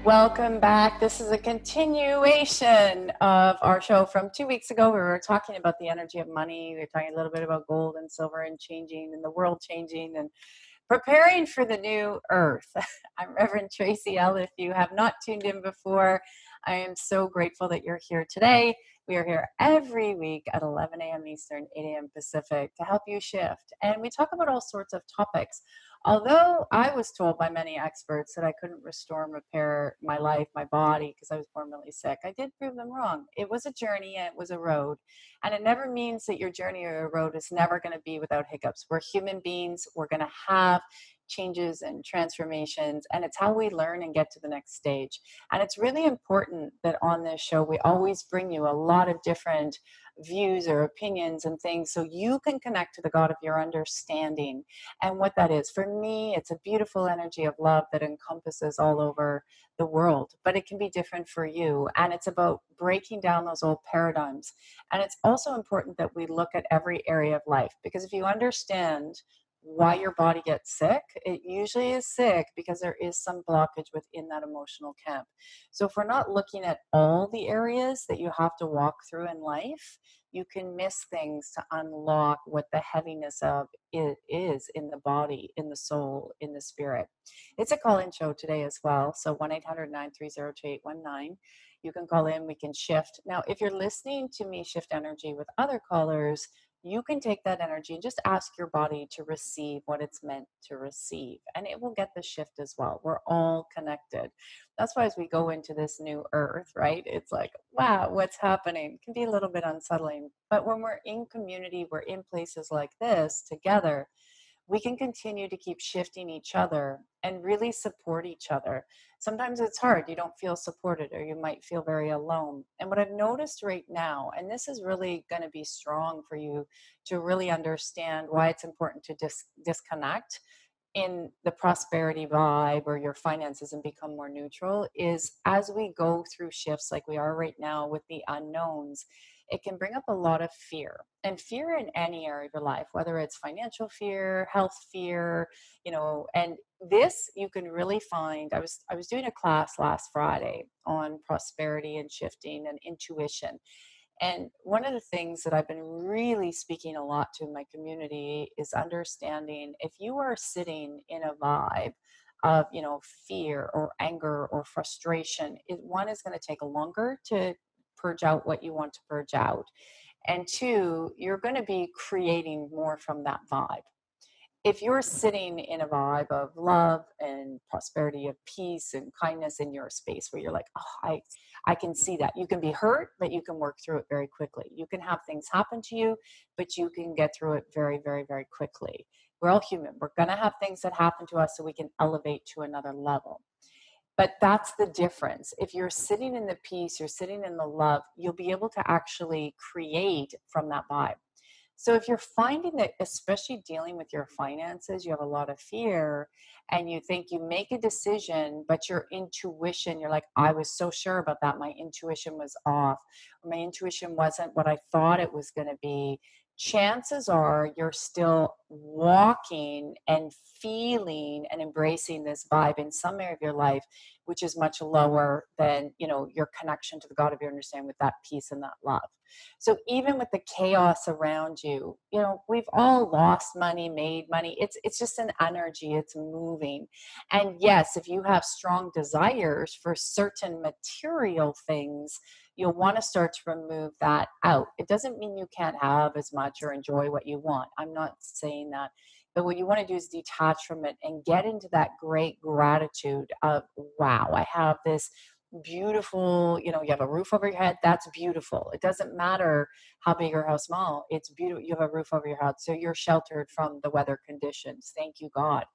Welcome back. This is a continuation of our show from 2 weeks ago. We were talking about the energy of money. We were talking a little bit about gold and silver and changing and the world changing and preparing for the new earth. I'm Reverend Tracy L. If you have not tuned in before, I am so grateful that you're here today. We are here every week at 11 a.m. Eastern, 8 a.m. Pacific to help you shift. And we talk about all sorts of topics. Although I was told by many experts that I couldn't restore and repair my life, my body, because I was born really sick, I did prove them wrong. It was a journey and it was a road. And it never means that your journey or your road is never going to be without hiccups. We're human beings. We're going to have changes and transformations, and it's how we learn and get to the next stage. And it's really important that on this show, we always bring you a lot of different views or opinions and things so you can connect to the God of your understanding and what that is. For me, it's a beautiful energy of love that encompasses all over the world, but it can be different for you. And it's about breaking down those old paradigms. And it's also important that we look at every area of life, because if you understand why your body gets sick, it usually is sick because there is some blockage within that emotional camp. So if we're not looking at all the areas that you have to walk through in life, you can miss things to unlock what the heaviness of it is in the body, in the soul, in the spirit. It's a call-in show today as well. So 1-800-930-2819. You can call in, we can shift. Now, if you're listening to me shift energy with other callers, you can take that energy and just ask your body to receive what it's meant to receive, and it will get the shift as well. We're all connected. That's why as we go into this new earth, right, it's like, wow, what's happening? It can be a little bit unsettling. But when we're in community, we're in places like this together, we can continue to keep shifting each other and really support each other. Sometimes it's hard. You don't feel supported, or you might feel very alone. And what I've noticed right now, and this is really going to be strong for you to really understand why it's important to disconnect in the prosperity vibe or your finances and become more neutral, is as we go through shifts like we are right now with the unknowns, it can bring up a lot of fear, and fear in any area of your life, whether it's financial fear, health fear, and this you can really find. I was doing a class last Friday on prosperity and shifting and intuition. And one of the things that I've been really speaking a lot to in my community is understanding if you are sitting in a vibe of, fear or anger or frustration, one is going to take longer to purge out what you want to purge out. And two, you're going to be creating more from that vibe. If you're sitting in a vibe of love and prosperity, of peace and kindness in your space where you're like, oh, I can see that. You can be hurt, but you can work through it very quickly. You can have things happen to you, but you can get through it very, very, very quickly. We're all human. We're going to have things that happen to us so we can elevate to another level. But that's the difference. If you're sitting in the peace, you're sitting in the love, you'll be able to actually create from that vibe. So if you're finding that, especially dealing with your finances, you have a lot of fear and you think you make a decision, but your intuition, you're like, I was so sure about that. My intuition was off. Or my intuition wasn't what I thought it was going to be. Chances are you're still walking and feeling and embracing this vibe in some area of your life, which is much lower than, your connection to the God of your understanding with that peace and that love. So even with the chaos around you, we've all lost money, made money. It's just an energy, it's moving. And yes, if you have strong desires for certain material things, you'll want to start to remove that out. It doesn't mean you can't have as much or enjoy what you want. I'm not saying that. But what you want to do is detach from it and get into that great gratitude of, wow, I have this beautiful, you have a roof over your head. That's beautiful. It doesn't matter how big or how small. It's beautiful. You have a roof over your head, so you're sheltered from the weather conditions. Thank you, God.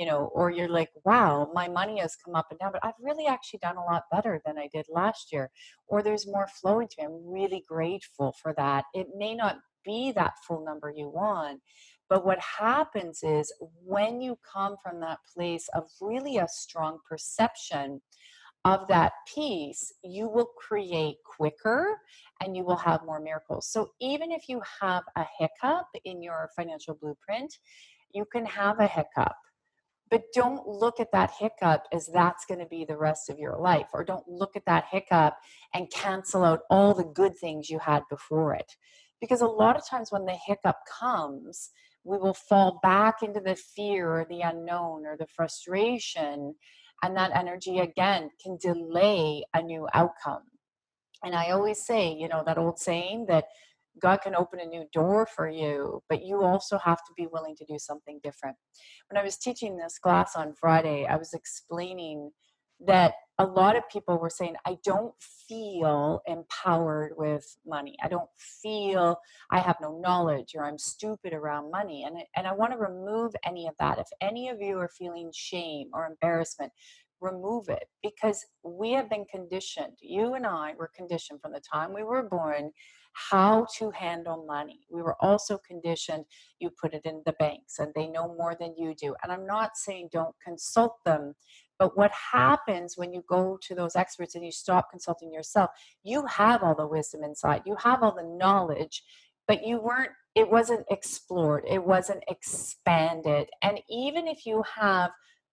Or you're like, wow, my money has come up and down, but I've really actually done a lot better than I did last year. Or there's more flowing to me. I'm really grateful for that. It may not be that full number you want, But what happens is when you come from that place of really a strong perception of that piece, you will create quicker and you will have more miracles. So even if you have a hiccup in your financial blueprint, you can have a hiccup, but don't look at that hiccup as that's going to be the rest of your life, or don't look at that hiccup and cancel out all the good things you had before it. Because a lot of times when the hiccup comes, we will fall back into the fear or the unknown or the frustration, and that energy again can delay a new outcome. And I always say, that old saying that God can open a new door for you, but you also have to be willing to do something different. When I was teaching this class on Friday, I was explaining that a lot of people were saying, I don't feel empowered with money. I don't feel I have no knowledge, or I'm stupid around money. And I want to remove any of that. If any of you are feeling shame or embarrassment, remove it, because we have been conditioned. You and I were conditioned from the time we were born how to handle money. We were also conditioned, you put it in the banks and they know more than you do. And I'm not saying don't consult them, but what happens when you go to those experts and you stop consulting yourself, you have all the wisdom inside, you have all the knowledge, but it wasn't explored, it wasn't expanded. And even if you have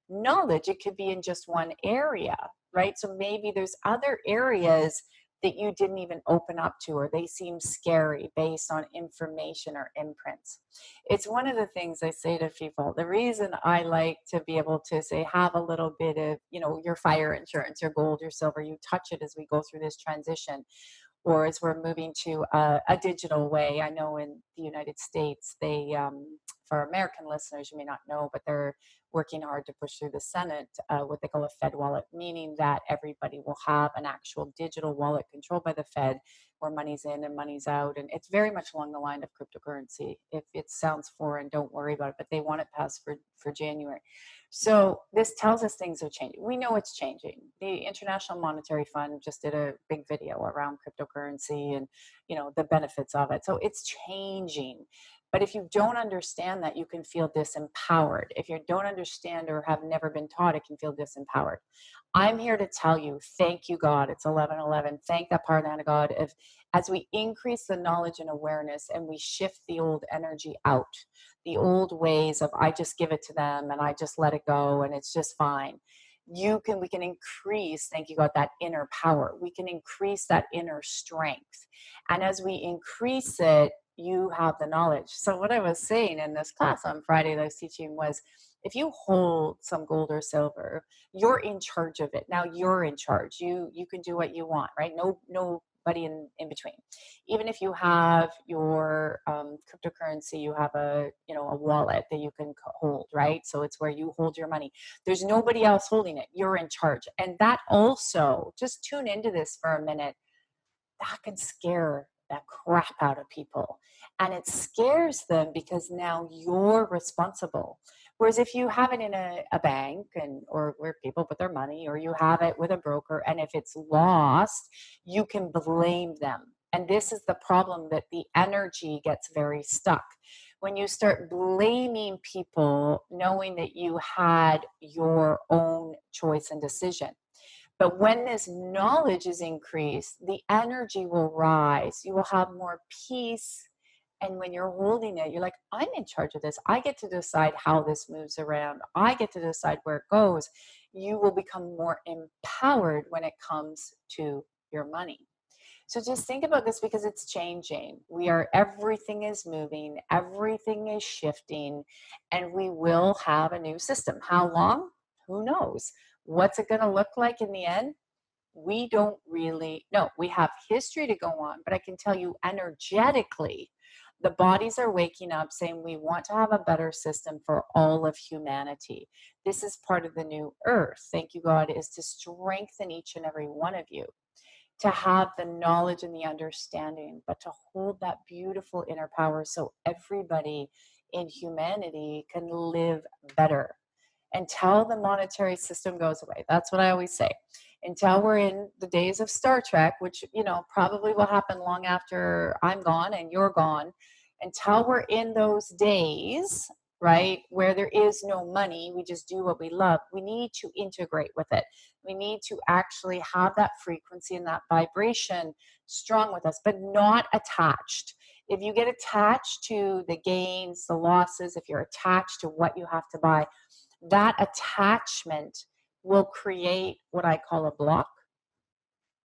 knowledge, it could be in just one area, right? So maybe there's other areas that you didn't even open up to, or they seem scary based on information or imprints. It's one of the things I say to people. The reason I like to be able to say, have a little bit of, your fire insurance, your gold, your silver, you touch it as we go through this transition, or as we're moving to a digital way. I know in the United States, for American listeners, you may not know, but they're working hard to push through the Senate what they call a Fed wallet, meaning that everybody will have an actual digital wallet controlled by the Fed, where money's in and money's out. And it's very much along the line of cryptocurrency. If it sounds foreign, don't worry about it, but they want it passed for January. So this tells us things are changing. We know it's changing. The International Monetary Fund just did a big video around cryptocurrency and, the benefits of it. So it's changing. But if you don't understand that, you can feel disempowered. If you don't understand or have never been taught, it can feel disempowered. I'm here to tell you, thank you, God. It's 11:11. Thank that part of God. As we increase the knowledge and awareness and we shift the old energy out, the old ways of I just give it to them and I just let it go and it's just fine. We can increase, thank you God, that inner power. We can increase that inner strength. And as we increase it, you have the knowledge. So what I was saying in this class on Friday that I was teaching was, if you hold some gold or silver, you're in charge of it. Now you're in charge. You can do what you want, right? Nobody in between. Even if you have your cryptocurrency, you have a wallet that you can hold, right? So it's where you hold your money. There's nobody else holding it. You're in charge. And that also, just tune into this for a minute, that can scare that crap out of people. And it scares them because now you're responsible. Whereas if you have it in a bank or where people put their money, or you have it with a broker, and if it's lost, you can blame them. And this is the problem, that the energy gets very stuck. When you start blaming people, knowing that you had your own choice and decision. But when this knowledge is increased, the energy will rise. You will have more peace. And when you're holding it, you're like, I'm in charge of this. I get to decide how this moves around. I get to decide where it goes. You will become more empowered when it comes to your money. So just think about this, because it's changing. Everything is moving, everything is shifting, and we will have a new system. How long? Who knows? What's it going to look like in the end? We don't really know. We have history to go on, but I can tell you energetically, the bodies are waking up saying we want to have a better system for all of humanity. This is part of the new earth. Thank you, God, is to strengthen each and every one of you, to have the knowledge and the understanding, but to hold that beautiful inner power so everybody in humanity can live better until the monetary system goes away. That's what I always say. Until we're in the days of Star Trek, which, probably will happen long after I'm gone and you're gone. until we're in those days, right, where there is no money, we just do what we love. We need to integrate with it. We need to actually have that frequency and that vibration strong with us, but not attached. If you get attached to the gains, the losses, if you're attached to what you have to buy, that attachment will create what I call a block,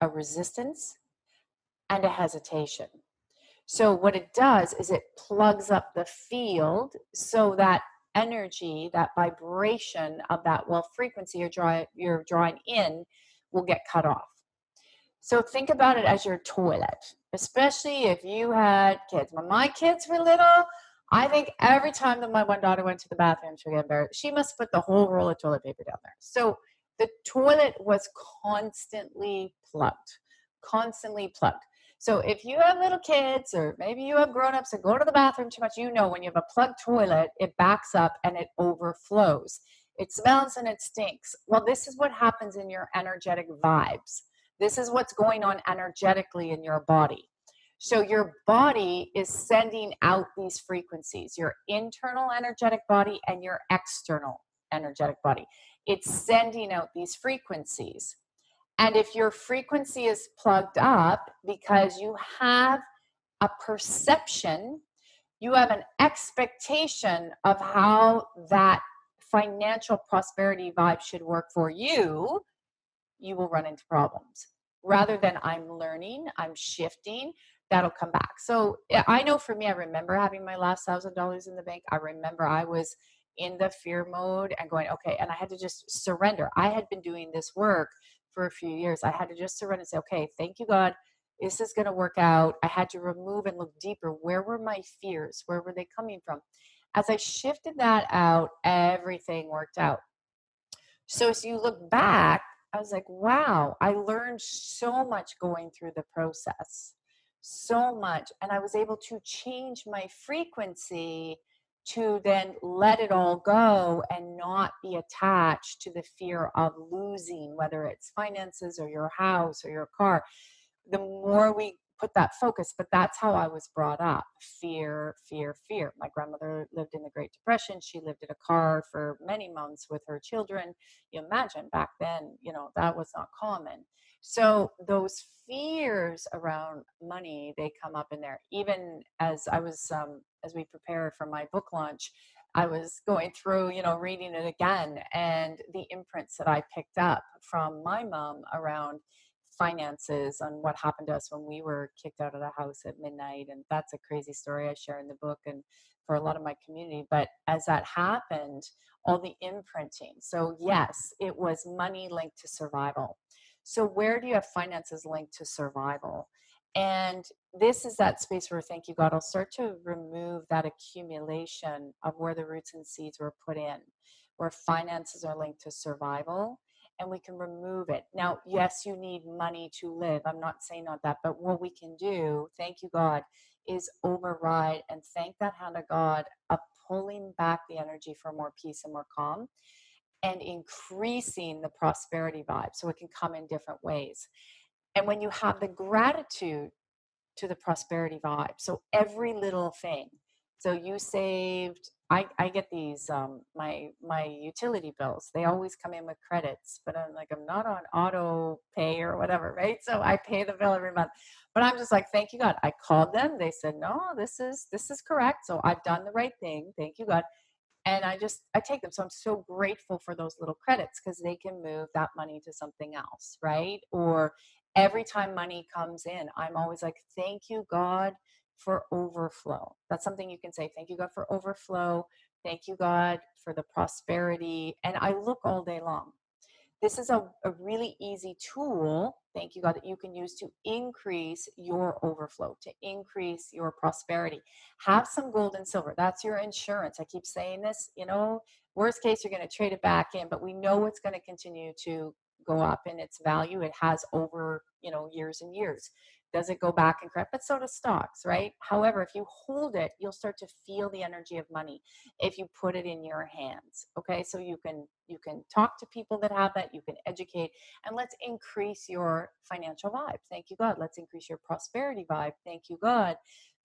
a resistance, and a hesitation. So what it does is it plugs up the field so that energy, that vibration of that frequency you're drawing in will get cut off. So think about it as your toilet, especially if you had kids. When my kids were little, I think every time that my one daughter went to the bathroom, she would get embarrassed. She must put the whole roll of toilet paper down there. So the toilet was constantly plugged, constantly plugged. So if you have little kids, or maybe you have grown-ups that go to the bathroom too much, you know when you have a plugged toilet, it backs up and it overflows. It smells and it stinks. Well, this is what happens in your energetic vibes. This is what's going on energetically in your body. So your body is sending out these frequencies, your internal energetic body and your external energetic body. It's sending out these frequencies. And if your frequency is plugged up because you have a perception, you have an expectation of how that financial prosperity vibe should work for you, you will run into problems. Rather than I'm learning, I'm shifting, that'll come back. So I know for me, I remember having my last $1,000 in the bank. I remember I was in the fear mode and going, okay, and I had to just surrender. I had been doing this work for a few years. I had to just surrender and say, okay, thank you, God. This is going to work out. I had to remove and look deeper. Where were my fears? Where were they coming from? As I shifted that out, everything worked out. So as you look back, I was like, wow, I learned so much going through the process, so much. And I was able to change my frequency to then let it all go and not be attached to the fear of losing, whether it's finances or your house or your car. The more we put that focus, but that's how I was brought up. Fear, fear, fear. My grandmother lived in the Great Depression. She lived in a car for many months with her children. You imagine back then, that was not common. So those fears around money, they come up in there. Even as I was, as we prepare for my book launch, I was going through, reading it again, and the imprints that I picked up from my mom around finances on what happened to us when we were kicked out of the house at midnight. And that's a crazy story I share in the book and for a lot of my community. But as that happened, all the imprinting. So yes, it was money linked to survival. So where do you have finances linked to survival? And this is that space where, thank you, God, I'll start to remove that accumulation of where the roots and seeds were put in, where finances are linked to survival, and we can remove it. Now, yes, you need money to live. I'm not saying not that, but what we can do, thank you, God, is override and thank that hand of God of pulling back the energy for more peace and more calm and increasing the prosperity vibe so it can come in different ways. And when you have the gratitude to the prosperity vibe, so every little thing, so you saved, I get these, my utility bills, they always come in with credits, but I'm like, I'm not on auto pay or whatever, right? So I pay the bill every month, but I'm just like, thank you, God. I called them. They said, no, this is correct. So I've done the right thing. Thank you, God. And I take them. So I'm so grateful for those little credits because they can move that money to something else, right? Or every time money comes in, I'm always like, thank you, God, for overflow. That's something you can say. Thank you, God, for overflow. Thank you, God, for the prosperity. And I look all day long. This is a really easy tool, thank you, God, that you can use to increase your overflow, to increase your prosperity. Have some gold and silver. That's your insurance. I keep saying this, worst case, you're going to trade it back in, but we know it's going to continue to go up in its value. It has over, years and years. Does it go back and correct? But so does stocks, right? However, if you hold it, you'll start to feel the energy of money if you put it in your hands. Okay, so you can talk to people that have that, you can educate, and let's increase your financial vibe. Thank you, God. Let's increase your prosperity vibe. Thank you, God,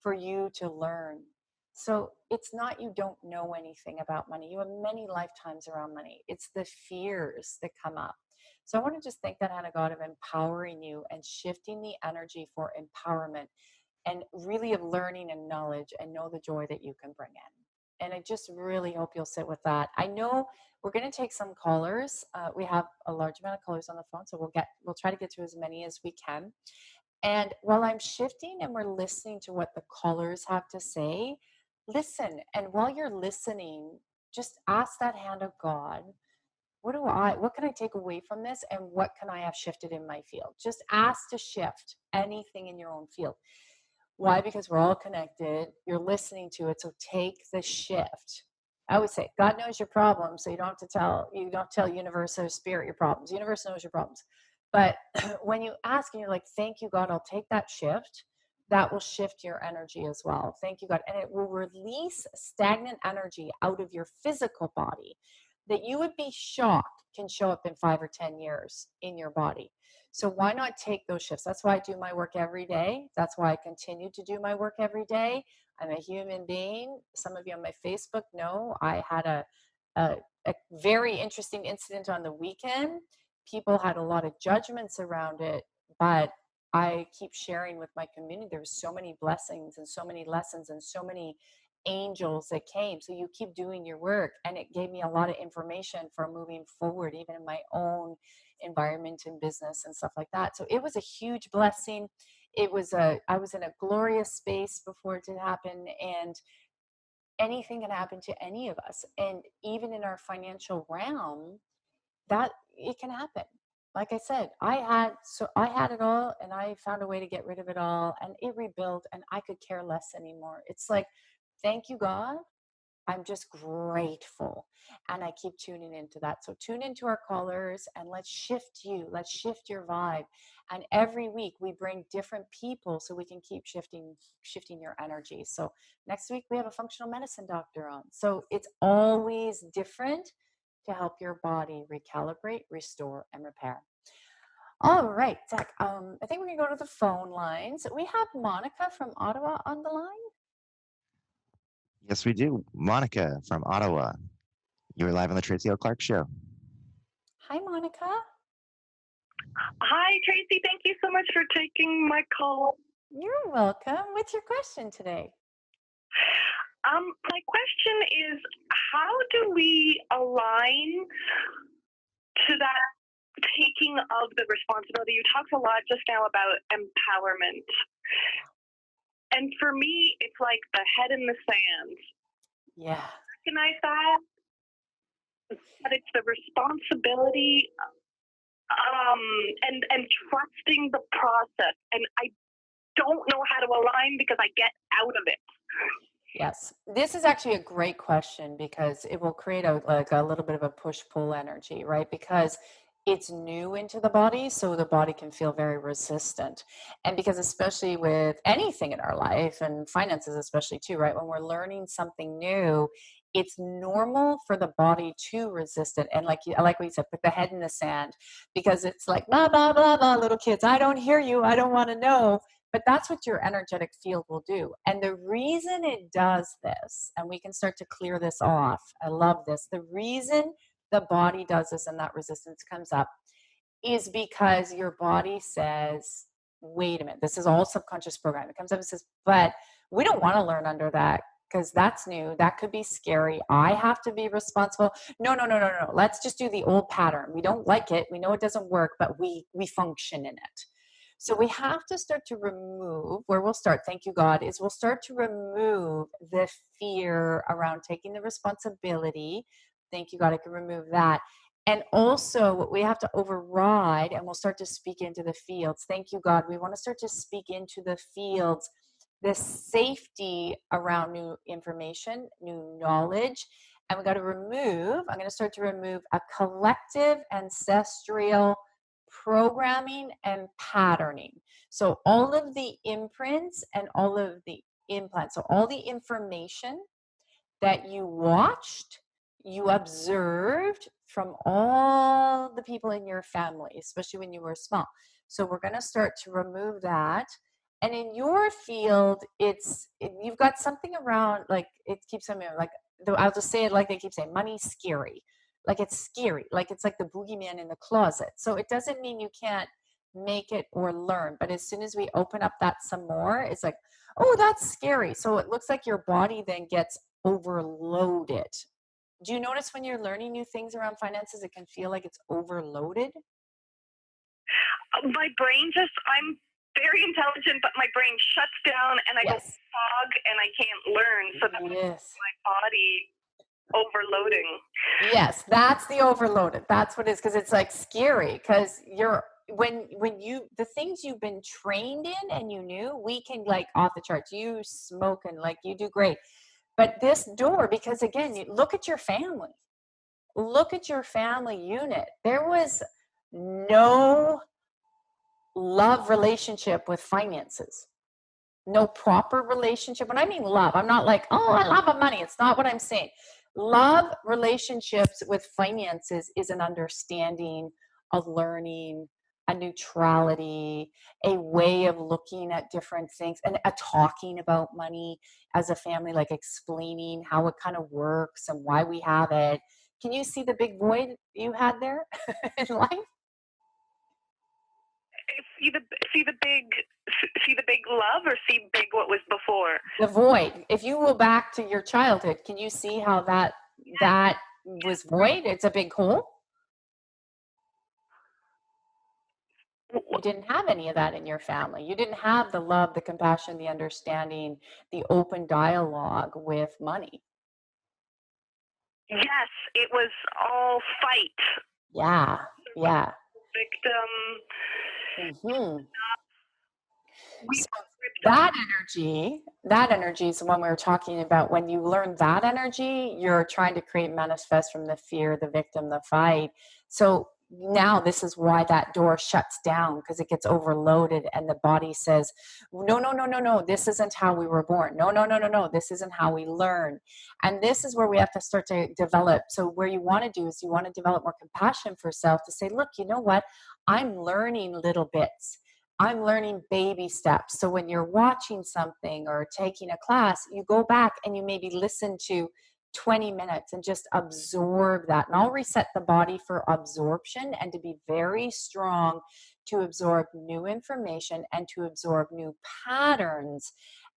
for you to learn So it's not you don't know anything about money. You have many lifetimes around money. It's the fears that come up. So I want to just thank that hand of God of empowering you and shifting the energy for empowerment and really of learning and knowledge and know the joy that you can bring in. And I just really hope you'll sit with that. I know we're going to take some callers. We have a large amount of callers on the phone, so we'll try to get to as many as we can. And while I'm shifting and we're listening to what the callers have to say, listen. And while you're listening, just ask that hand of God, what can I take away from this? And what can I have shifted in my field? Just ask to shift anything in your own field. Why? Because we're all connected. You're listening to it. So take the shift. I always say, God knows your problems. So you don't tell universe or spirit your problems. The universe knows your problems. But when you ask and you're like, thank you, God, I'll take that shift, that will shift your energy as well. Thank you, God. And it will release stagnant energy out of your physical body that you would be shocked can show up in 5 or 10 years in your body. So why not take those shifts? That's why I do my work every day. That's why I continue to do my work every day. I'm a human being. Some of you on my Facebook know I had a very interesting incident on the weekend. People had a lot of judgments around it, but I keep sharing with my community. There was so many blessings and so many lessons and so many angels that came. So you keep doing your work, and it gave me a lot of information for moving forward, even in my own environment and business and stuff like that. So it was a huge blessing. I was in a glorious space before it did happen, and anything can happen to any of us. And even in our financial realm, that it can happen. Like I said, I had it all, and I found a way to get rid of it all, and it rebuilt, and I could care less anymore. It's like, thank you, God. I'm just grateful. And I keep tuning into that. So tune into our callers and let's shift you. Let's shift your vibe. And every week we bring different people so we can keep shifting your energy. So next week we have a functional medicine doctor on. So it's always different to help your body recalibrate, restore, and repair. All right, Zach. I think we're gonna go to the phone lines. We have Monica from Ottawa on the line. Yes, we do. Monica from Ottawa. You're live on the Tracy L. Clark Show. Hi, Monica. Hi, Tracy. Thank you so much for taking my call. You're welcome. What's your question today? My question is, how do we align to that taking of the responsibility? You talked a lot just now about empowerment. And for me, it's like the head in the sand. Yeah. Recognize that, but it's the responsibility and trusting the process. And I don't know how to align because I get out of it. Yes, this is actually a great question because it will create a little bit of a push-pull energy, right? Because it's new into the body, so the body can feel very resistant. And because especially with anything in our life, and finances especially too, right? When we're learning something new, it's normal for the body to resist it. And I like what you said, put the head in the sand, because it's like blah blah blah blah, little kids, I don't hear you, I don't want to know. But that's what your energetic field will do. And the reason it does this, and we can start to clear this off, I love this. The reason the body does this and that resistance comes up is because your body says, wait a minute, this is all subconscious program. It comes up and says, but we don't want to learn under that because that's new. That could be scary. I have to be responsible. No. Let's just do the old pattern. We don't like it. We know it doesn't work, but we function in it. So we have to start to remove, where we'll start, thank you, God, is we'll start to remove the fear around taking the responsibility. Thank you, God, I can remove that. And also what we have to override, and we'll start to speak into the fields. Thank you, God. We want to start to speak into the fields, the safety around new information, new knowledge. And we got to remove, I'm going to start to remove a collective ancestral programming and patterning. So all of the imprints and all of the implants, so all the information that you watched, you observed from all the people in your family, especially when you were small. So we're going to start to remove that. And in your field, you've got something around, like, it keeps saying, like, I'll just say it like they keep saying, money's scary. Like, it's scary. Like, it's like the boogeyman in the closet. So it doesn't mean you can't make it or learn. But as soon as we open up that some more, it's like, oh, that's scary. So it looks like your body then gets overloaded. Do you notice when you're learning new things around finances, it can feel like it's overloaded? My brain just, I'm very intelligent, but my brain shuts down and I go Yes. fog and I can't learn. So that's Yes. my body overloading. Yes, that's the overloaded. That's what it is, because it's like scary, because when you the things you've been trained in and you knew, we can, like, off the charts. You smoke and, like, you do great. But this door, because again, you look at your family. Look at your family unit. There was no love relationship with finances. No proper relationship. When I mean love, I'm not like, oh, I love my money. It's not what I'm saying. Love relationships with finances is an understanding, a learning, a neutrality, a way of looking at different things, and a talking about money as a family, like explaining how it kind of works and why we have it. Can you see the big void you had there in life? See the big love, or see big what was before? The void. If you go back to your childhood, can you see how that was void? It's a big hole. You didn't have any of that in your family. You didn't have the love, the compassion, the understanding, the open dialogue with money. Yes, it was all fight. Yeah, yeah. Victim. Mm-hmm. So that energy is the one we were talking about. When you learn that energy, you're trying to create manifest from the fear, the victim, the fight. So now this is why that door shuts down, because it gets overloaded and the body says, no, no, no, no, no, this isn't how we were born. No, no, no, no, no, this isn't how we learn. And this is where we have to start to develop. So where you want to do is you want to develop more compassion for self, to say, look, you know what? I'm learning little bits. I'm learning baby steps. So when you're watching something or taking a class, you go back and you maybe listen to 20 minutes and just absorb that. And I'll reset the body for absorption and to be very strong to absorb new information and to absorb new patterns,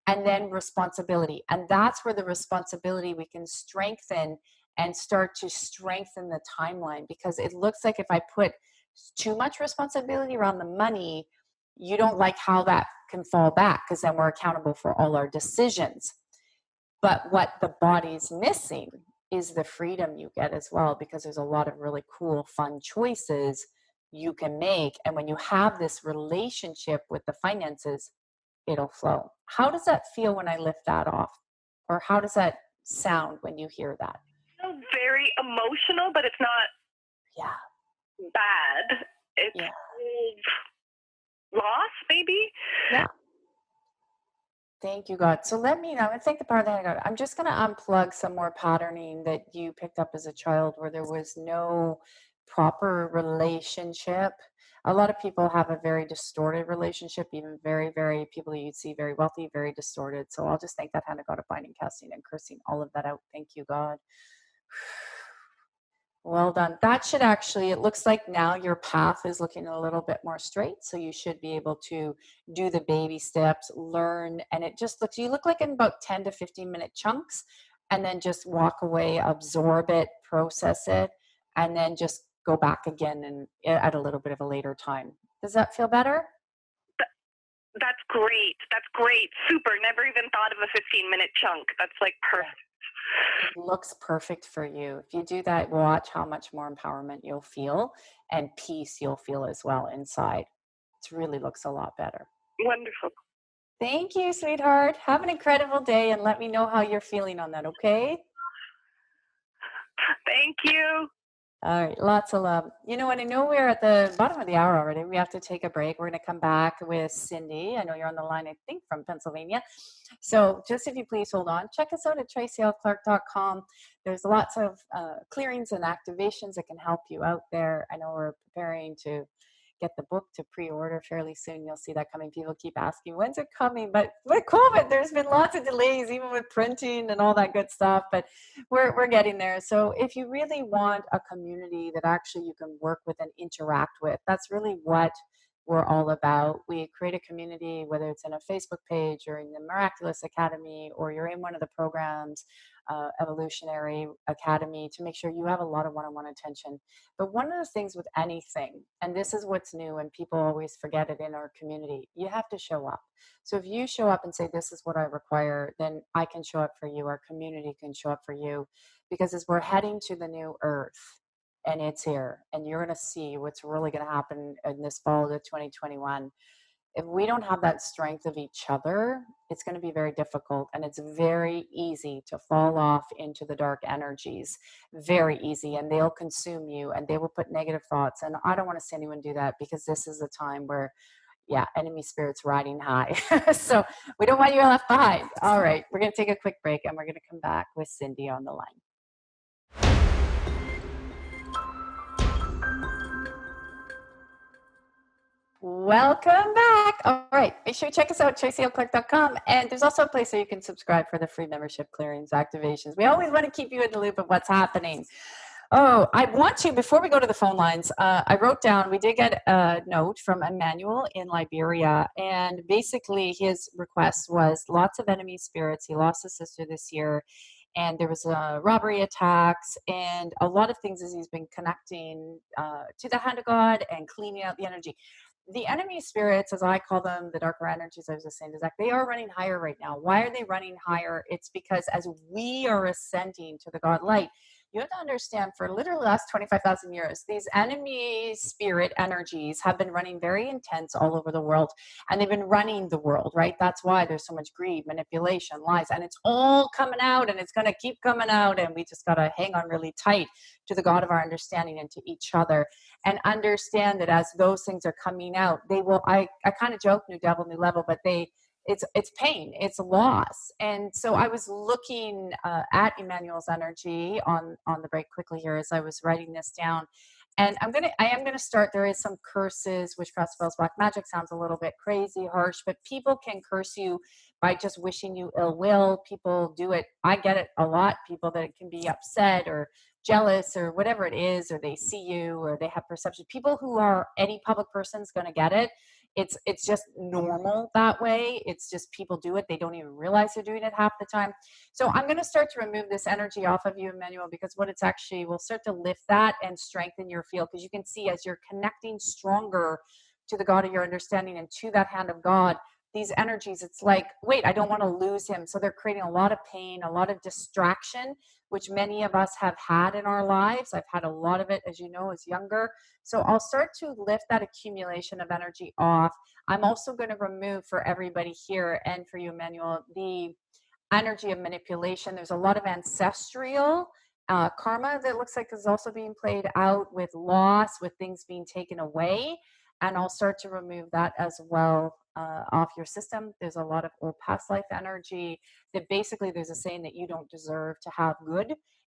and then responsibility. And that's where the responsibility we can strengthen and start to strengthen the timeline, because it looks like if I put too much responsibility around the money, you don't like how that can fall back, because then we're accountable for all our decisions. But what the body's missing is the freedom you get as well, because there's a lot of really cool, fun choices you can make. And when you have this relationship with the finances, it'll flow. How does that feel when I lift that off? Or how does that sound when you hear that? So very emotional, but it's not bad. It's loss, maybe. Yeah. Thank you, God. So let me know. I think the part that I got, I'm just going to unplug some more patterning that you picked up as a child, where there was no proper relationship. A lot of people have a very distorted relationship, even very, very people you'd see very wealthy, very distorted. So I'll just thank that hand of God of binding, casting, and cursing all of that out. Thank you, God. Well done. That should actually, it looks like now your path is looking a little bit more straight. So you should be able to do the baby steps, learn, and it just looks, you look like in about 10 to 15-minute chunks, and then just walk away, absorb it, process it, and then just go back again and at a little bit of a later time. Does that feel better? That's great. That's great. Super. Never even thought of a 15-minute chunk. That's like perfect. It looks perfect for you. If you do that, watch how much more empowerment you'll feel, and peace you'll feel as well inside. It really looks a lot better. Wonderful. Thank you, sweetheart. Have an incredible day, and let me know how you're feeling on that, okay? Thank you. All right, lots of love. You know what? I know we're at the bottom of the hour already. We have to take a break. We're going to come back with Cindy. I know you're on the line, I think, from Pennsylvania. So just if you please hold on, check us out at tracylclark.com. There's lots of clearings and activations that can help you out there. I know we're preparing to get the book to pre-order fairly soon. You'll see that coming. People keep asking, when's it coming? But with COVID, there's been lots of delays, even with printing and all that good stuff, but we're getting there. So if you really want a community that actually you can work with and interact with, that's really what we're all about. We create a community, whether it's in a Facebook page or in the Miraculous Academy, or you're in one of the programs, Evolutionary Academy, to make sure you have a lot of one-on-one attention. But one of the things with anything, and this is what's new and people always forget it in our community, you have to show up. So if you show up and say, this is what I require, then I can show up for you, our community can show up for you, because as we're heading to the new earth, and it's here, and you're going to see what's really going to happen in this fall of 2021. If we don't have that strength of each other, it's going to be very difficult, and it's very easy to fall off into the dark energies. Very easy, and they'll consume you, and they will put negative thoughts. And I don't want to see anyone do that, because this is a time where, yeah, enemy spirits riding high. So we don't want you left behind. All right, we're going to take a quick break, and we're going to come back with Cindy on the line. Welcome back. All right, make sure you check us out, tracyoclark.com. And there's also a place where you can subscribe for the free membership clearings activations. We always want to keep you in the loop of what's happening. Oh, I want to, before we go to the phone lines, I wrote down, we did get a note from Emmanuel in Liberia, and basically his request was lots of enemy spirits. He lost his sister this year, and there was robbery attacks and a lot of things as he's been connecting to the hand of God and cleaning out the energy. The enemy spirits, as I call them, the darker energies, I was just saying to Zach, they are running higher right now. Why are they running higher? It's because as we are ascending to the God light, you have to understand, for literally the last 25,000 years, these enemy spirit energies have been running very intense all over the world, and they've been running the world, right? That's why there's so much greed, manipulation, lies, and it's all coming out, and it's going to keep coming out, and we just got to hang on really tight to the God of our understanding and to each other, and understand that as those things are coming out, they will, I kind of joke, new devil, new level, but it's pain, it's loss. And so I was looking at Emmanuel's energy on the break quickly here as I was writing this down. And I am gonna start, there is some curses, witchcraft spells, black magic, sounds a little bit crazy, harsh, but people can curse you by just wishing you ill will. People do it, I get it a lot, people that can be upset or jealous or whatever it is, or they see you or they have perception. People who are, any public person's gonna get it. It's just normal that way. It's just people do it. They don't even realize they're doing it half the time. So I'm going to start to remove this energy off of you, Emmanuel, because what it's actually will start to lift that and strengthen your field. Because you can see as you're connecting stronger to the God of your understanding and to that hand of God, these energies, it's like, wait, I don't want to lose him. So they're creating a lot of pain, a lot of distraction, which many of us have had in our lives. I've had a lot of it, as you know, as younger. So I'll start to lift that accumulation of energy off. I'm also going to remove for everybody here and for you, Emmanuel, the energy of manipulation. There's a lot of ancestral karma that looks like is also being played out with loss, with things being taken away. And I'll start to remove that as well off your system. There's a lot of old past life energy that basically there's a saying that you don't deserve to have good,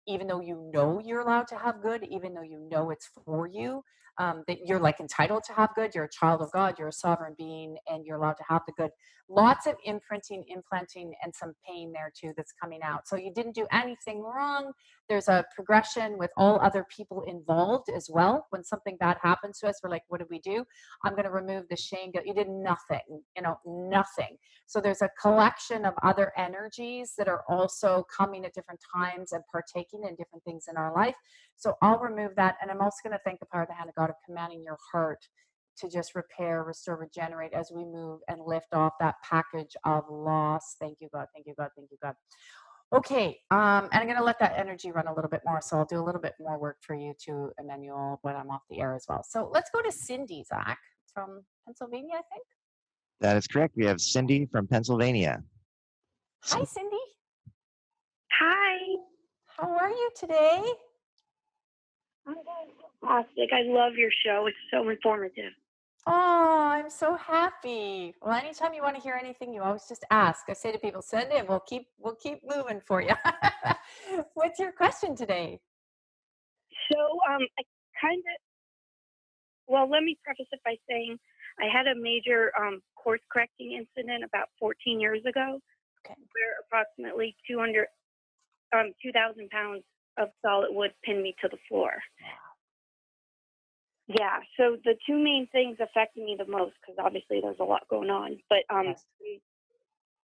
even though you know you're allowed to have good, even though you know it's for you, that you're like entitled to have good. You're a child of God, you're a sovereign being, and you're allowed to have the good. Lots of imprinting, implanting, and some pain there too that's coming out. So you didn't do anything wrong. There's a progression with all other people involved as well. When something bad happens to us, we're like, what did we do? I'm going to remove the shame. You did nothing, nothing. So there's a collection of other energies that are also coming at different times and partaking in different things in our life. So I'll remove that. And I'm also going to thank the power of the hand of God of commanding your heart to just repair, restore, regenerate as we move and lift off that package of loss. Thank you, God. Thank you, God. Thank you, God. Okay, and I'm going to let that energy run a little bit more, so I'll do a little bit more work for you too, Emmanuel, when I'm off the air as well. So let's go to Cindy, Zach, from Pennsylvania, I think. That is correct. We have Cindy from Pennsylvania. Hi, Cindy. Hi. How are you today? I'm fantastic. I love your show. It's so informative. Oh, I'm so happy. Well, anytime you want to hear anything, you always just ask. I say to people, send it. We'll keep moving for you. What's your question today? So I kind of Well, let me preface it by saying I had a major course correcting incident about 14 years ago, Okay. where approximately 2,000 pounds of solid wood pinned me to the floor. Yeah, so the two main things affecting me the most, because obviously there's a lot going on, but Yes.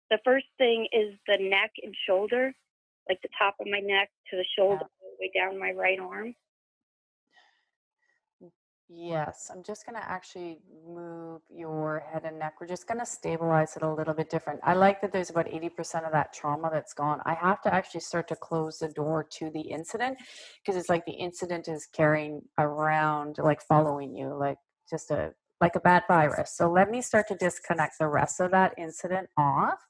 the first thing is the neck and shoulder, like the top of my neck to the shoulder, all the way down my right arm. Yes, I'm just going to actually move your head and neck. We're just going to stabilize it a little bit different. I like that there's about 80% of that trauma that's gone. I have to actually start to close the door to the incident because it's like the incident is carrying around, like following you, like just like a bad virus. So let me start to disconnect the rest of that incident off.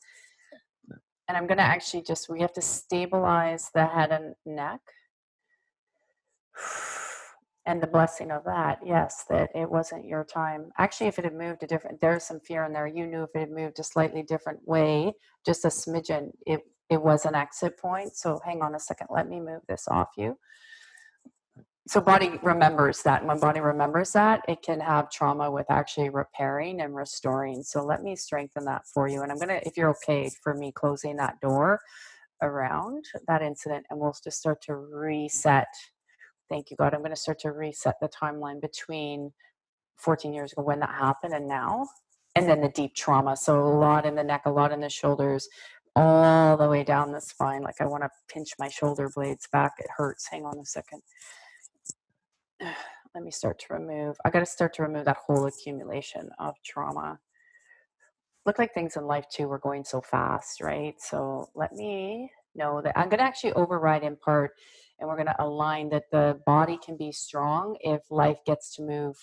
And I'm going to actually we have to stabilize the head and neck. And the blessing of that, yes, that it wasn't your time. Actually, if it had moved there's some fear in there. You knew if it had moved a slightly different way, just a smidgen, it was an exit point. So hang on a second, let me move this off you. So body remembers that. And when body remembers that, it can have trauma with actually repairing and restoring. So let me strengthen that for you. And I'm going to, if you're okay for me closing that door around that incident, and we'll just start to reset. Thank you, God. I'm going to start to reset the timeline between 14 years ago when that happened and now, and then the deep trauma. So a lot in the neck, a lot in the shoulders, all the way down the spine. Like I want to pinch my shoulder blades back. It hurts. Hang on a second. Let me start to remove. I got to start to remove that whole accumulation of trauma. Look like things in life too were going so fast, right? So let me know that I'm going to actually override in part, and we're going to align that the body can be strong if life gets to move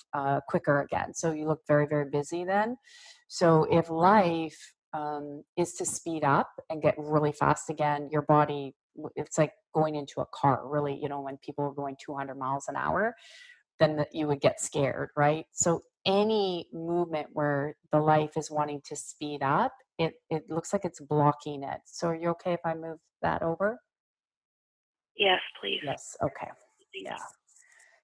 quicker again. So you look very, very busy then. So if life is to speed up and get really fast again, your body, it's like going into a car, really, when people are going 200 miles an hour, then you would get scared, right? So any movement where the life is wanting to speed up, it looks like it's blocking it. So are you okay if I move that over? Yes, please. Yes, okay. Yeah.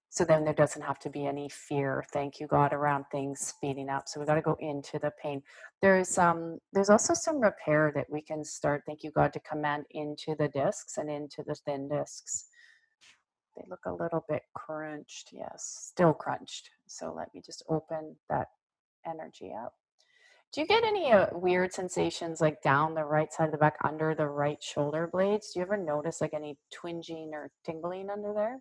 So then there doesn't have to be any fear, thank you, God, around things speeding up. So we got to go into the pain. There's also some repair that we can start, thank you, God, to command into the discs and into the thin discs. They look a little bit crunched. Yes, still crunched. So let me just open that energy up. Do you get any weird sensations like down the right side of the back under the right shoulder blades? Do you ever notice like any twinging or tingling under there?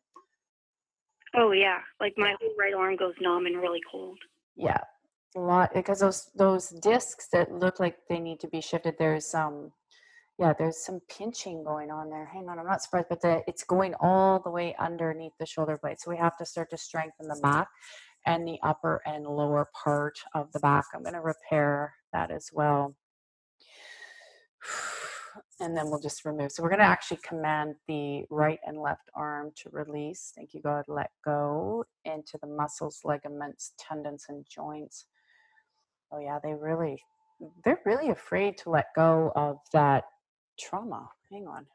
Oh yeah, like my whole right arm goes numb and really cold. Yeah, a lot, because those discs that look like they need to be shifted, there's some pinching going on there. Hang on, I'm not surprised, but it's going all the way underneath the shoulder blade. So we have to start to strengthen the back and the upper and lower part of the back. I'm going to repair that as well. And then we'll just remove. So we're going to actually command the right and left arm to release. Thank you, God. Let go into the muscles, ligaments, tendons, and joints. Oh yeah, they're really afraid to let go of that trauma. Hang on.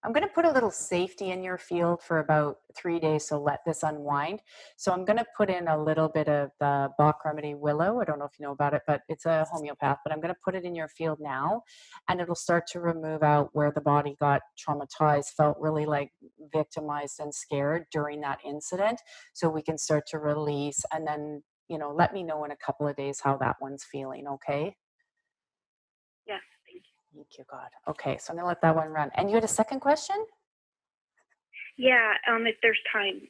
I'm going to put a little safety in your field for about 3 days, so let this unwind. So I'm going to put in a little bit of the Bach remedy willow. I don't know if you know about it, but it's a homeopath, but I'm going to put it in your field now, and it'll start to remove out where the body got traumatized, felt really like victimized and scared during that incident. So we can start to release, and then, let me know in a couple of days how that one's feeling, okay? Yes, thank you. Thank you, God. Okay, so I'm going to let that one run. And you had a second question? Yeah, if there's time.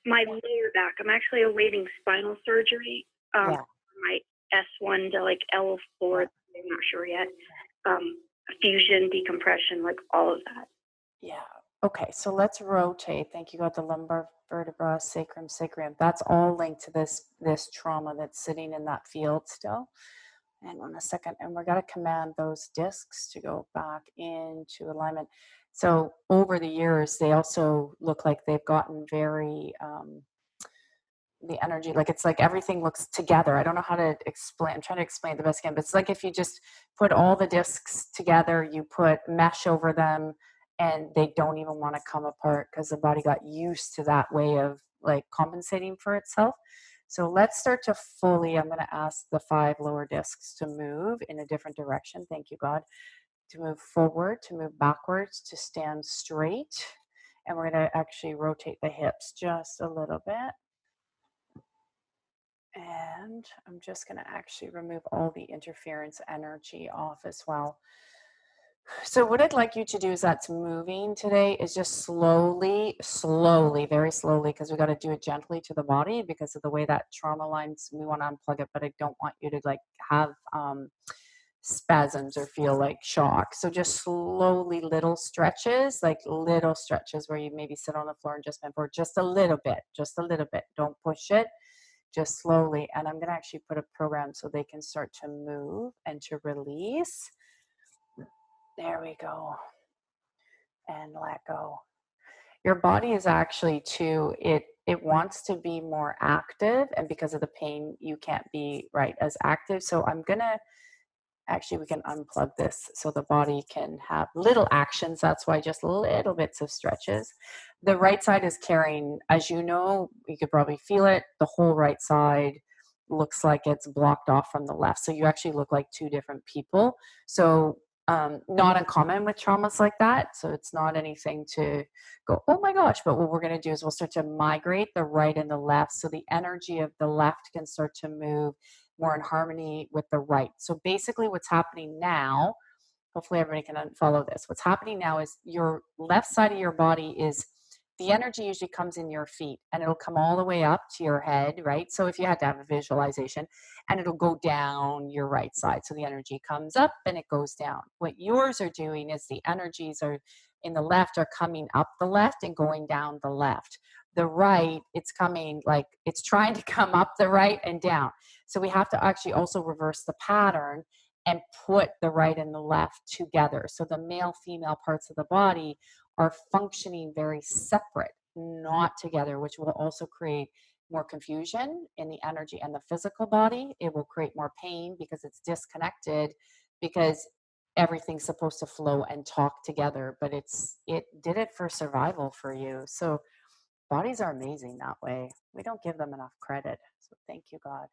My lower back, I'm actually awaiting spinal surgery. Yeah. My S1 to like L4, I'm not sure yet. Fusion, decompression, like all of that. Yeah. Okay, so let's rotate. Thank you, God, the lumbar vertebra, sacrum, sacrum. That's all linked to this trauma that's sitting in that field still. Hang on a second, and we're going to command those discs to go back into alignment. So over the years, they also look like they've gotten very, the energy, like it's like everything looks together. I don't know how to explain. I'm trying to explain it the best I can, but it's like if you just put all the discs together, you put mesh over them, and they don't even want to come apart because the body got used to that way of like compensating for itself. So let's start to fully, I'm going to ask the 5 lower discs to move in a different direction. Thank you, God. To move forward, to move backwards, to stand straight. And we're going to actually rotate the hips just a little bit. And I'm just going to actually remove all the interference energy off as well. So what I'd like you to do is that's moving today is just slowly, very slowly, because we got to do it gently to the body because of the way that trauma lines, we want to unplug it, but I don't want you to like have spasms or feel like shock. So just slowly little stretches where you maybe sit on the floor and just bend forward just a little bit. Don't push it, just slowly. And I'm going to actually put a program so they can start to move and to release. There we go. And let go. Your body is actually too, it wants to be more active, and because of the pain, you can't be right as active. So I'm gonna, actually we can unplug this so the body can have little actions. That's why just little bits of stretches. The right side is carrying, as you know, you could probably feel it, the whole right side looks like it's blocked off from the left. So you actually look like 2 different people. So not uncommon with traumas like that. So it's not anything to go, oh my gosh. But what we're going to do is we'll start to migrate the right and the left. So the energy of the left can start to move more in harmony with the right. So basically what's happening now, hopefully everybody can follow this. What's happening now is your left side of your body is, the energy usually comes in your feet and it'll come all the way up to your head, right? So if you had to have a visualization, and it'll go down your right side. So the energy comes up and it goes down. What yours are doing is the energies are in the left are coming up the left and going down the left. The right, it's coming like it's trying to come up the right and down. So we have to actually also reverse the pattern and put the right and the left together. So the male, female parts of the body are functioning very separate, not together, which will also create more confusion in the energy and the physical body. It will create more pain because it's disconnected, because everything's supposed to flow and talk together, but it did it for survival for you. So bodies are amazing that way. We don't give them enough credit. So thank you, God.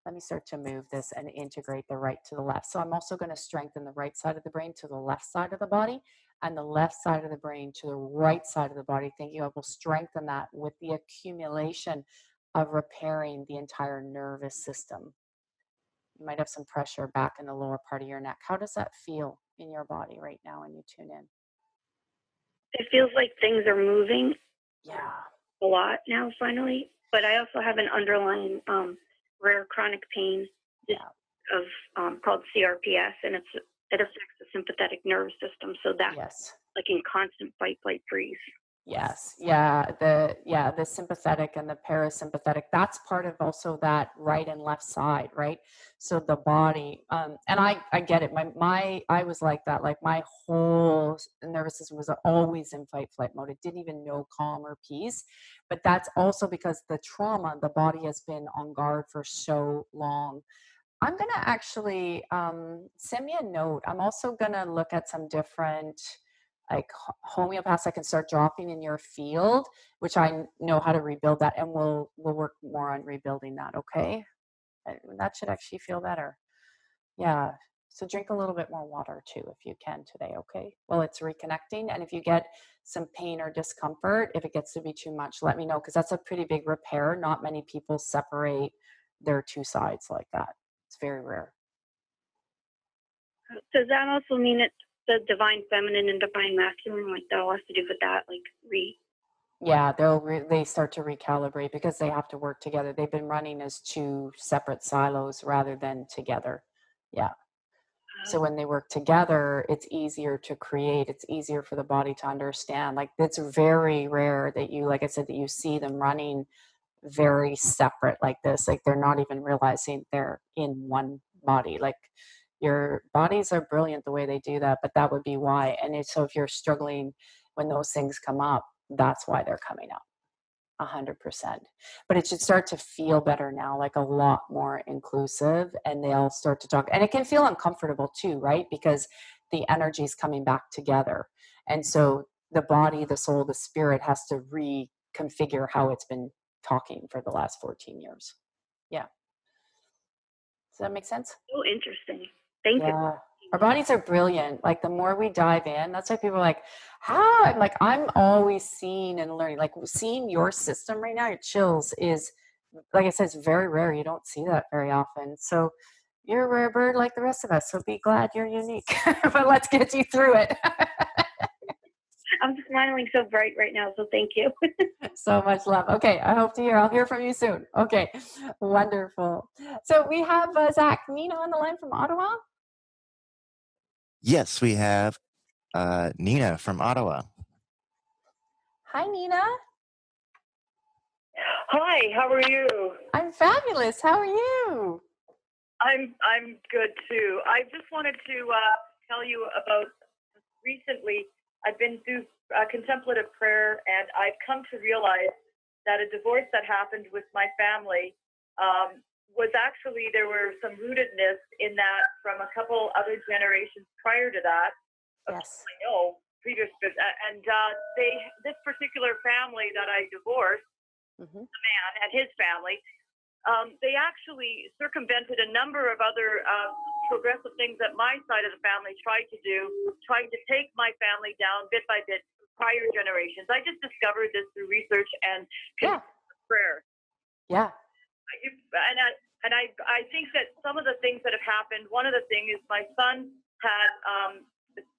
Let me start to move this and integrate the right to the left. So I'm also going to strengthen the right side of the brain to the left side of the body, and the left side of the brain to the right side of the body. Thank you. I will strengthen that with the accumulation of repairing the entire nervous system. You might have some pressure back in the lower part of your neck. How does that feel in your body right now when you tune in? It feels like things are moving Yeah. a lot now, finally. But I also have an underlying rare chronic pain of called CRPS, and it affects the sympathetic nervous system. So that's like in constant fight, flight, freeze. Yes. Yeah. The sympathetic and the parasympathetic, that's part of also that right and left side, right? So the body, and I get it. I was like that. Like my whole nervous system was always in fight, flight mode. It didn't even know calm or peace. But that's also because the trauma, the body has been on guard for so long. I'm going to actually send me a note. I'm also going to look at some different like homeopaths I can start dropping in your field, which I know how to rebuild that, and we'll work more on rebuilding that, okay? That should actually feel better. Yeah. So drink a little bit more water too, if you can today, okay? Well, it's reconnecting, and if you get some pain or discomfort, if it gets to be too much, let me know, because that's a pretty big repair. Not many people separate their 2 sides like that. It's very rare. Does that also mean it's the divine feminine and divine masculine? Like that all has to do with that, like Yeah, they start to recalibrate because they have to work together. They've been running as 2 separate silos rather than together. Yeah. So when they work together, it's easier to create. It's easier for the body to understand. Like it's very rare that you, like I said, that you see them running very separate like this. Like they're not even realizing they're in one body. Like your bodies are brilliant the way they do that, but that would be why. And so if you're struggling when those things come up, that's why they're coming up. 100%. But it should start to feel better now, like a lot more inclusive, and they'll start to talk. And it can feel uncomfortable too, right? Because the energy is coming back together. And so the body, the soul, the spirit has to reconfigure how it's been talking for the last 14 years. Yeah. Does that make sense? So interesting. Thank you. Yeah. Our bodies are brilliant. Like the more we dive in, that's why people are like, how? I'm like, I'm always seeing and learning. Like seeing your system right now, your chills is, like I said, it's very rare. You don't see that very often. So you're a rare bird like the rest of us. So be glad you're unique. But let's get you through it. I'm smiling so bright right now, so thank you. So much love. Okay, I'll hear from you soon. Okay, wonderful. So we have Zach, Nina on the line from Ottawa. Yes, we have Nina from Ottawa. Hi, Nina. Hi, how are you? I'm fabulous. How are you? I'm good too. I just wanted to tell you about recently. I've been through contemplative prayer, and I've come to realize that a divorce that happened with my family was actually, there were some rootedness in that from a couple other generations prior to that. Yes. I know previous, and this particular family that I divorced, the man and his family, they actually circumvented a number of other progressive things that my side of the family tried to do, trying to take my family down bit by bit, prior generations. I just discovered this through research and prayer. Yeah. I think that some of the things that have happened, one of the things is my son had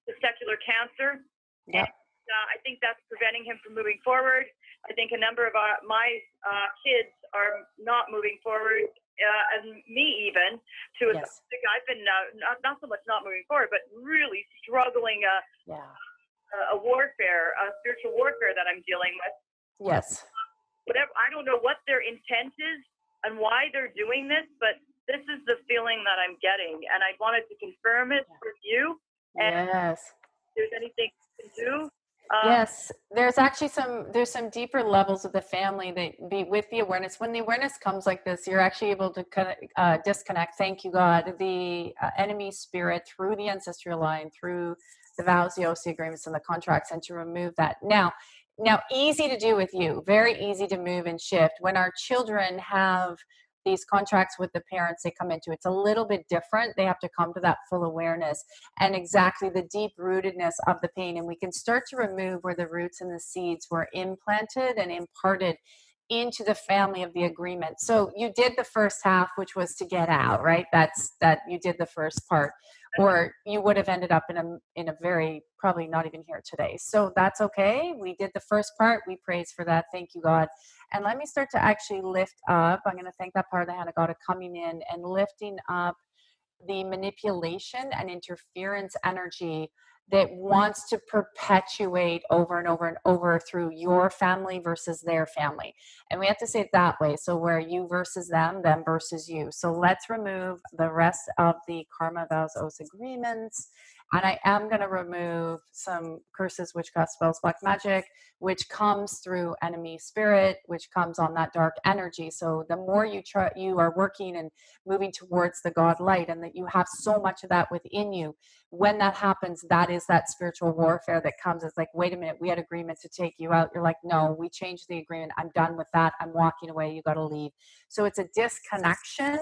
testicular cancer. Yeah. And I think that's preventing him from moving forward. I think a number of my kids are not moving forward, and me even. I've been not so much not moving forward, but really struggling a warfare, a spiritual warfare that I'm dealing with. Yes. Whatever, I don't know what their intent is and why they're doing this, but this is the feeling that I'm getting, and I wanted to confirm it with you. And yes. if there's anything you can do. Yes, there's actually some deeper levels of the family that be with the awareness. When the awareness comes like this, you're actually able to disconnect. Thank you, God, the enemy spirit through the ancestral line, through the vows, the OC agreements, and the contracts, and to remove that. Now, easy to do with you. Very easy to move and shift. When our children have these contracts with the parents they come into, it's a little bit different. They have to come to that full awareness and exactly the deep rootedness of the pain. And we can start to remove where the roots and the seeds were implanted and imparted into the family of the agreement. So you did the first half, which was to get out, right? That you did the first part, or you would have ended up in a very, probably not even here today. So that's okay. We did the first part. We praise for that. Thank you, God. And let me start to actually lift up. I'm going to thank that part of the hand of God coming in and lifting up the manipulation and interference energy that wants to perpetuate over and over and over through your family versus their family. And we have to say it that way. So where you versus them versus you. So let's remove the rest of the karma, vows, oaths, agreements. And I am going to remove some curses, witchcraft, spells, black magic, which comes through enemy spirit, which comes on that dark energy. So the more you are working and moving towards the God light, and that you have so much of that within you, when that happens, that is that spiritual warfare that comes. It's like, wait a minute, we had agreement to take you out. You're like, no, we changed the agreement. I'm done with that. I'm walking away. You got to leave. So it's a disconnection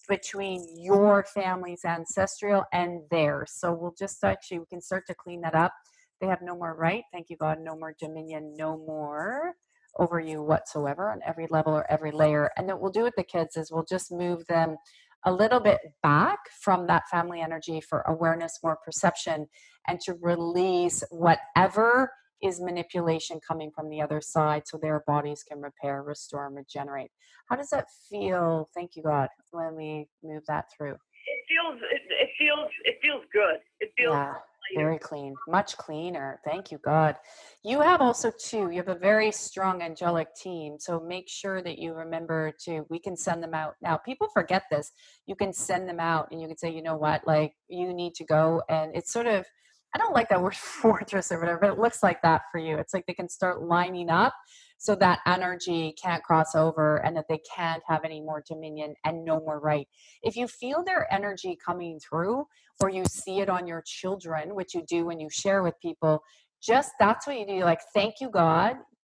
between your family's ancestral and theirs. So we'll just we can start to clean that up. They have no more right. Thank you, God. No more dominion, no more over you whatsoever on every level or every layer. And what we'll do with the kids is we'll just move them a little bit back from that family energy for awareness, more perception, and to release whatever is manipulation coming from the other side so their bodies can repair, restore, and regenerate. How does that feel? Thank you, God, when we move that through. It feels good. It feels very clean, much cleaner. Thank you, God. You have also you have a very strong angelic team. So make sure that you remember we can send them out. Now, people forget this. You can send them out and you can say, you know what, like you need to go. And it's sort of, I don't like that word fortress or whatever, but it looks like that for you. It's like they can start lining up so that energy can't cross over and that they can't have any more dominion and no more right. If you feel their energy coming through or you see it on your children, which you do when you share with people, just that's what you do. Like, thank you, God.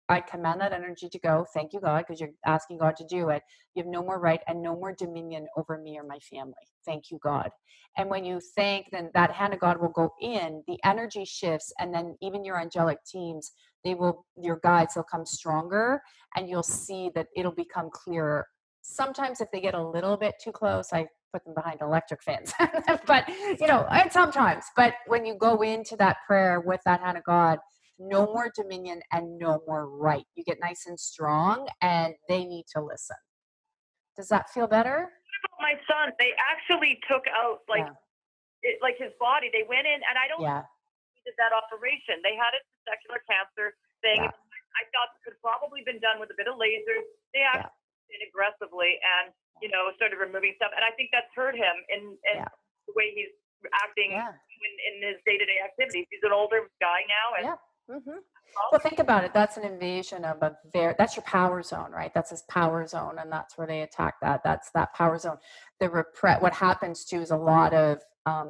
I command that energy to go. Thank you, God, because you're asking God to do it. You have no more right and no more dominion over me or my family. Thank you, God. And when you thank, then that hand of God will go in, the energy shifts, and then even your angelic teams, your guides, they'll come stronger, and you'll see that it'll become clearer. Sometimes if they get a little bit too close, I put them behind electric fence. But, and sometimes, but when you go into that prayer with that hand of God, no more dominion and no more right. You get nice and strong, and they need to listen. Does that feel better? My son, they actually took out Yeah. like his body. They went in, and I don't Yeah. think he did that operation. They had a testicular cancer thing. Yeah. I thought it could have probably been done with a bit of lasers. They actually did aggressively and started removing stuff, and I think that's hurt him in the way he's acting in his day-to-day activities. He's an older guy now, and well, think about it. That's an invasion of that's your power zone, right? That's his power zone, and that's where they attack that. That's that power zone. What happens too is a lot of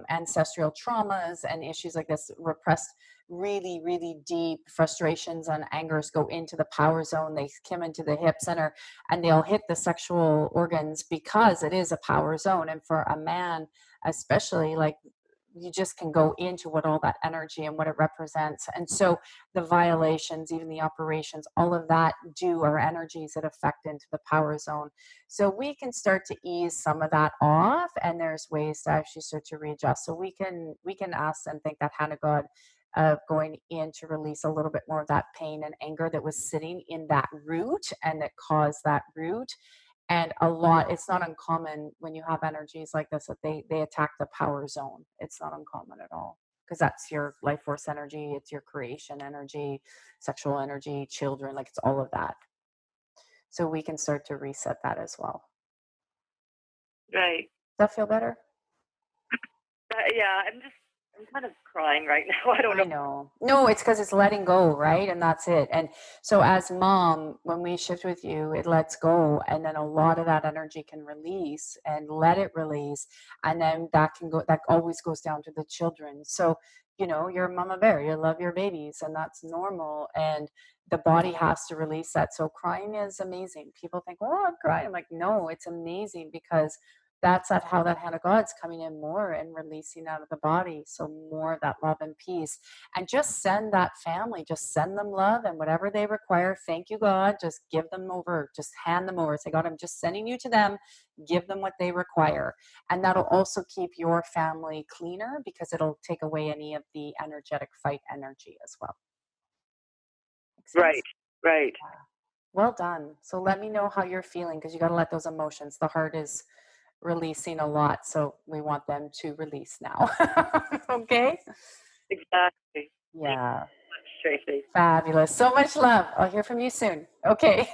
ancestral traumas and issues like this, repressed, really, really deep frustrations and angers go into the power zone. They come into the hip center, and they'll hit the sexual organs because it is a power zone. And for a man, especially, like, you just can go into what all that energy and what it represents. And so the violations, even the operations, all of that are energies that affect into the power zone. So we can start to ease some of that off, and there's ways to actually start to readjust. So we can ask and thank that hand of God of going in to release a little bit more of that pain and anger that was sitting in that root and that caused that root. And it's not uncommon when you have energies like this that they attack the power zone. It's not uncommon at all, because that's your life force energy, it's your creation energy, sexual energy, children, like it's all of that. So we can start to reset that as well. right. Does that feel better? Yeah, I'm kind of crying right now. I don't know. I know. No, it's because it's letting go, right? And that's it. And so as mom, when we shift with you, it lets go. And then a lot of that energy can release and let it release. And then that always goes down to the children. So, you're a mama bear, you love your babies, and that's normal. And the body has to release that. So crying is amazing. People think, oh, I'm crying. I'm like, no, it's amazing, because that's how that hand of God's coming in more and releasing out of the body. So more of that love and peace. And just send that family, just send them love and whatever they require. Thank you, God. Just give them over, just hand them over. Say, God, I'm just sending you to them. Give them what they require. And that'll also keep your family cleaner, because it'll take away any of the energetic fight energy as well. Right. Yeah. Well done. So let me know how you're feeling, because you got to let those emotions. The heart is releasing a lot, so we want them to release now. Okay. Exactly. Yeah. Tracy. Fabulous. So much love. I'll hear from you soon. Okay.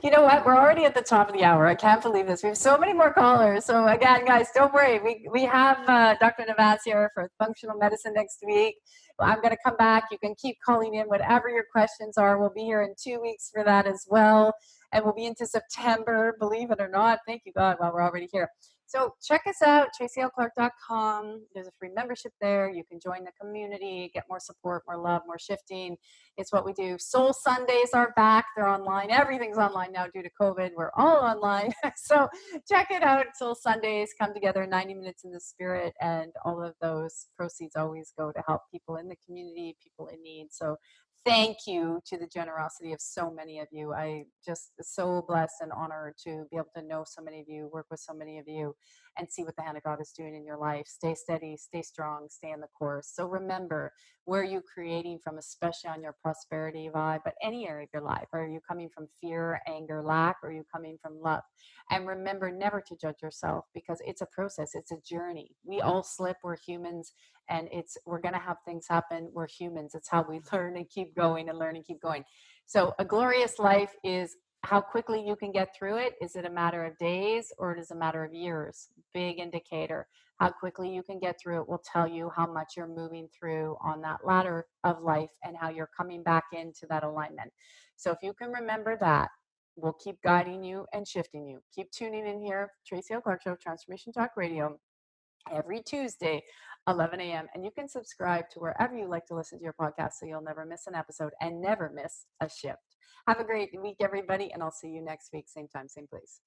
You know what? We're already at the top of the hour. I can't believe this. We have so many more callers. So again, guys, don't worry. We have Dr. Navas here for functional medicine next week. I'm going to come back. You can keep calling in whatever your questions are. We'll be here in 2 weeks for that as well. And we'll be into September, believe it or not. Thank you, God, while we're already here. So check us out, tracylclark.com. There's a free membership there. You can join the community, get more support, more love, more shifting. It's what we do. Soul Sundays are back. They're online. Everything's online now due to COVID. We're all online. So check it out. Soul Sundays come together, 90 minutes in the spirit, and all of those proceeds always go to help people in the community, people in need. So thank you to the generosity of so many of you. I just so blessed and honored to be able to know so many of you, work with so many of you, and see what the hand of God is doing in your life. Stay steady, stay strong, stay in the course. So remember, where are you creating from, especially on your prosperity vibe, but any area of your life? Are you coming from fear, anger, lack, or are you coming from love? And remember never to judge yourself, because it's a process, it's a journey. We all slip, we're humans, and we're going to have things happen. We're humans. It's how we learn and keep going and learn and keep going. So a glorious life is how quickly you can get through it. Is it a matter of days, or it is a matter of years? Big indicator. How quickly you can get through it will tell you how much you're moving through on that ladder of life and how you're coming back into that alignment. So if you can remember that, we'll keep guiding you and shifting you. Keep tuning in here. Tracy Clark Show, Transformation Talk Radio, every Tuesday, 11 a.m. And you can subscribe to wherever you like to listen to your podcast so you'll never miss an episode and never miss a shift. Have a great week, everybody, and I'll see you next week, same time, same place.